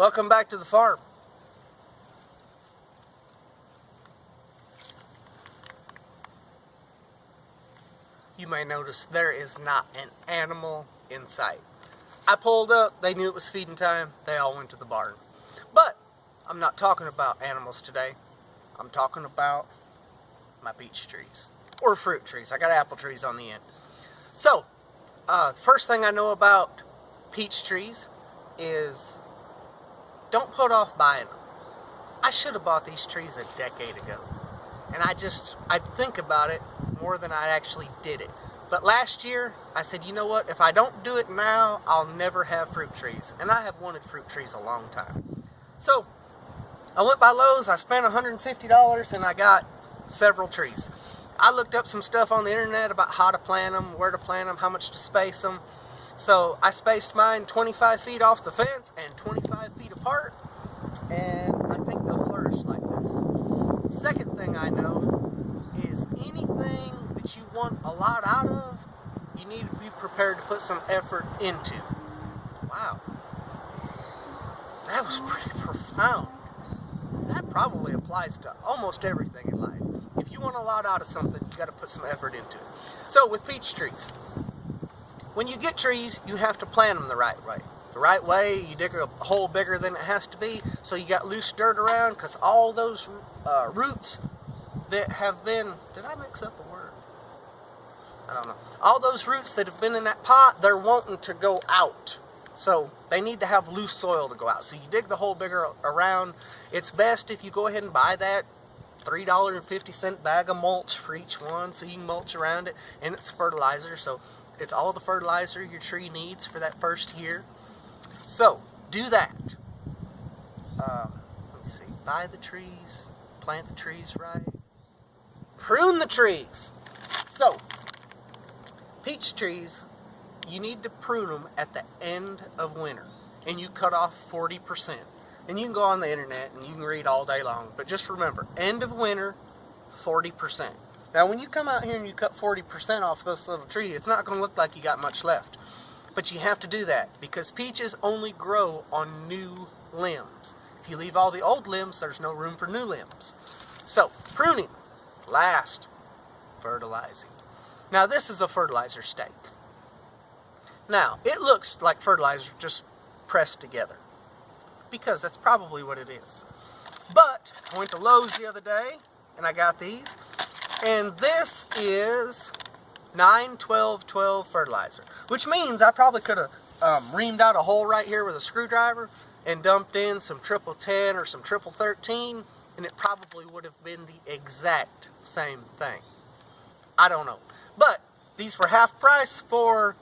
Welcome back to the farm. You may notice there is not an animal in sight. I pulled up, they knew it was feeding time, they all went to the barn. But I'm not talking about animals today. I'm talking about my peach trees, or fruit trees. I got apple trees on the end. So, first thing I know about peach trees is don't put off buying them. I should have bought these trees a decade ago. And I think about it more than I actually did it. But last year, I said, you know what? If I don't do it now, I'll never have fruit trees. And I have wanted fruit trees a long time. So, I went by Lowe's, I spent $150, and I got several trees. I looked up some stuff on the internet about how to plant them, where to plant them, how much to space them. So I spaced mine 25 feet off the fence and 25 feet apart, and I think they'll flourish like this. Second thing I know is anything that you want a lot out of, you need to be prepared to put some effort into. Wow. That was pretty profound. That probably applies to almost everything in life. If you want a lot out of something, you got to put some effort into it. So with peach trees, when you get trees, you have to plant them the right way. The right way, you dig a hole bigger than it has to be, so you got loose dirt around, because all those roots that have been, did I mix up a word? I don't know. All those roots that have been in that pot, they're wanting to go out. So they need to have loose soil to go out. So you dig the hole bigger around. It's best if you go ahead and buy that $3.50 bag of mulch for each one, so you can mulch around it, and it's fertilizer, so it's all the fertilizer your tree needs for that first year. So do that. Let me see. Buy the trees, plant the trees right, prune the trees. So peach trees, you need to prune them at the end of winter, and you cut off 40%. And you can go on the internet and you can read all day long, but just remember, end of winter, 40%. Now when you come out here and you cut 40% off this little tree, it's not going to look like you got much left. But you have to do that because peaches only grow on new limbs. If you leave all the old limbs, there's no room for new limbs. So, pruning. Last, fertilizing. Now this is a fertilizer stake. Now, it looks like fertilizer just pressed together, because that's probably what it is. But I went to Lowe's the other day and I got these, and this is 9-12-12 fertilizer, which means I probably could have reamed out a hole right here with a screwdriver and dumped in some 1010 or some 13, and it probably would have been the exact same thing. I don't know, but these were half price for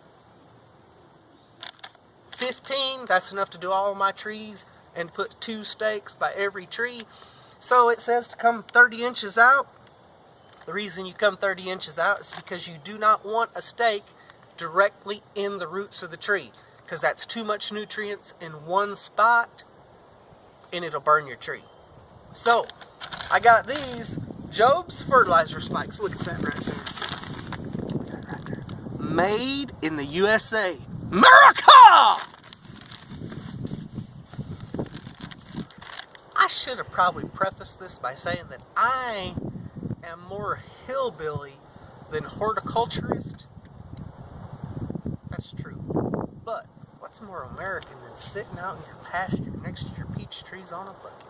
$15. That's enough to do all of my trees and put 2 stakes by every tree. So it says to come 30 inches out. The reason you come 30 inches out is because you do not want a stake directly in the roots of the tree, because that's too much nutrients in one spot and it'll burn your tree. So I got these Job's fertilizer spikes. Look at that right there. Look at that right there. Made in the USA. America! I should have probably prefaced this by saying that I am more hillbilly than horticulturist. That's true. But what's more American than sitting out in your pasture next to your peach trees on a bucket?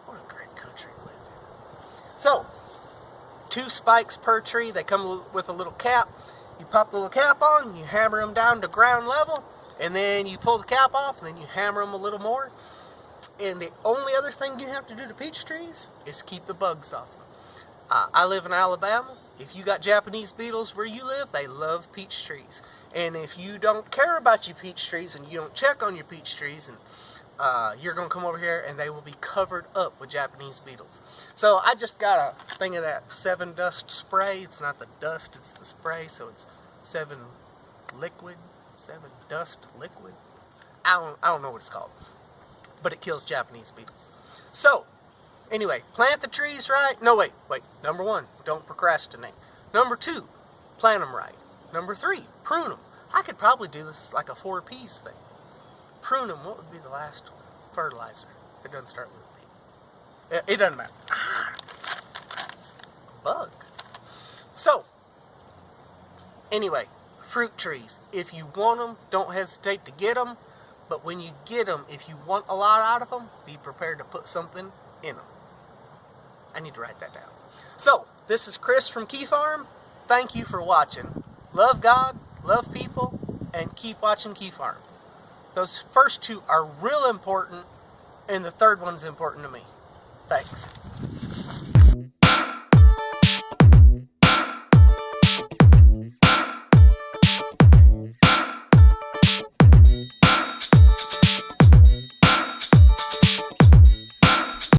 What a great country to live in. So, 2 spikes per tree. They come with a little cap. You pop the little cap on, you hammer them down to ground level, and then you pull the cap off, and then you hammer them a little more. And the only other thing you have to do to peach trees is keep the bugs off them. I live in Alabama. If you got Japanese beetles where you live, they love peach trees. And if you don't care about your peach trees and you don't check on your peach trees, and you're going to come over here and they will be covered up with Japanese beetles. So I just got a thing of that 7 dust spray. It's not the dust, it's the spray. So it's 7 dust liquid. I don't know what it's called, but it kills Japanese beetles. So anyway, plant the trees right. No, wait. Number 1, don't procrastinate. Number 2, plant them right. Number 3, prune them. I could probably do this like a 4 Ps thing. Prune them. What would be the last one? Fertilizer. It doesn't start with a P. It doesn't matter. Bug. So, anyway, fruit trees. If you want them, don't hesitate to get them. But when you get them, if you want a lot out of them, be prepared to put something in them. I need to write that down. So, this is Chris from Keyfarm. Thank you for watching. Love God, love people, and keep watching Keyfarm. Those first two are real important, and the third one's important to me. Thanks.